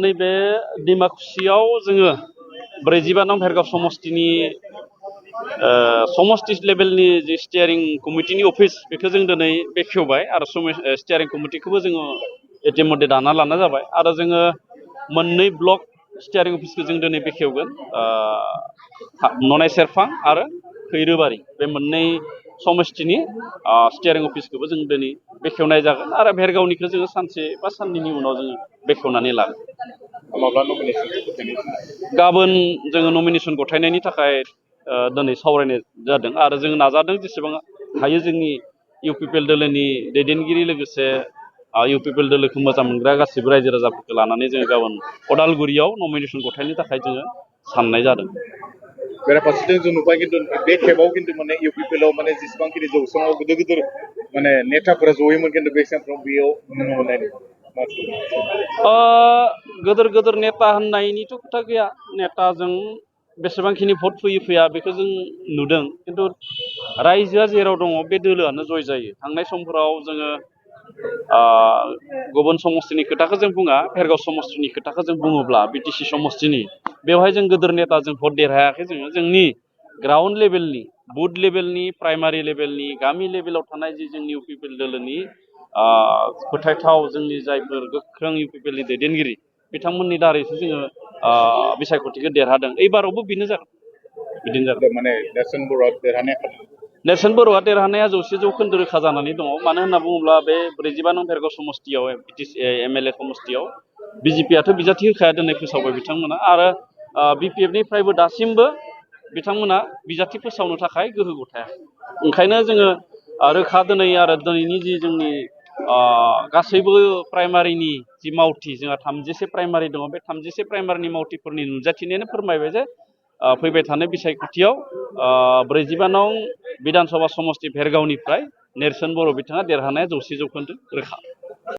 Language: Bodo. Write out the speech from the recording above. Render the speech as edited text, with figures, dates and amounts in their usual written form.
नैबे डिमाकुसियाव जोङो 45 नं भेरगाव समष्टिनि समष्टि लेभेलनि जे स्टियारिं कमिटिनि अफिस बेखौ जों दिनै बेखेवबाय आरो स्टियारिं कमिटिखौबो जोङो इतिमध्य दाना लानाय जाबाय आरो जोङो मोननै ब्लक स्टियारिं अफिसखौ जों दिनै बेखेवगोन ननाय सेरफां आरो खैरोबारि बे मोननै समष्टिनि स्टियारिं अफिसखौबो जों दिनै बेखेवनाय जागोन आरो भेरगावनिखौ जोङो सानसे बा साननैनि उनाव जोङो बेखेवनानै लागोन। गाबोन जोङो नमिनेसन गथायनायनि थाखाय दिनै सावरायनाय जादों आरो जों नाजादों जेसेबां हायो जोंनि इउपिपिएल दोलोनि दैदेनगिरि लोगोसे इउपिपिएल दोलोखौ मोजां मोनग्रा गासिबो रायजो राजाफोरखौ लानानै जोङो गाबोन अदालगुरियाव नमिनेसन गथायनो थाखाय जोङो साननाय जादों। बेराफारसेथिं जों नुबाय खिन्थु बे खेबाव खिन्थु माने इउपिपिएलआव माने जेसेबांखिनि जौसाङाव गिदिर गिदिर माने नेताफोरा जयोमोन खिन्थु बे समफ्राव बेयाव नुनो मोननाय गोदोर गोदोर नेता होननायनिथ' खोथा गैया नेताजों बेसेबांखिनि भट फैयो फैया बेखौ जों नुदों खिन्थु रायजोआ जेराव दङ बे दोलोआनो जय जायो। थांनाय समफोराव जोङो गुबुन समष्टिनि खोथाखौ जों बुङा भेरगाव समष्टिनि खोथाखौ जों बुङोब्ला बिटिसि समष्टिनि बेवहाय जों गोदोर नेताजों भट देरहायाखै जोङो जोंनि ग्राउन्ड लेभेलनि बुथ लेभेलनि प्राइमारि लेभेलनि गामि लेभेलाव थानाय जि जोंनि इउपिपिएल दोलोनि फोथायथाव जोंनि जायफोर गोख्रों इउपिपिएलनि दैदेनगिरि बिथांमोननि दारैसो जोङो बिसायख'थिखौ देरहादों एबारावबो बेनो जागोन बिदिनो जागोन। माने नेरसोन बर'आ देरहानाया नेरसोन बर'आ देरहानाया 100% रोखा जानानै दङ मानो होनना बुङोब्ला बे 45 नं भेरगाव समष्टियाव एमएलए समष्टियाव बिजेपियाथ' बिजाथि होखाया दोनै फोसावबाय बिथांमोना आरो बिपिएफनिफ्रायबो दासिमबो बिथांमोना बिजाथि फोसावनो थाखाय गोहो गथायाखै। ओंखायनो जोङो रोखा दिनैनि जि जोंनि गासैबो प्राइमारिनि जि मावथि जोंहा 30से प्राइमारि दङ बे 30से प्राइमारिनि मावथिफोरनि नुजाथिनायानो फोरमायबाय जे फैबाय थानाय बिसायख'थियाव 45 नं बिधानसभा समष्टि भेरगावनिफ्राय नेरसोन बर' बिथाङा देरहानाया 100% रोखा।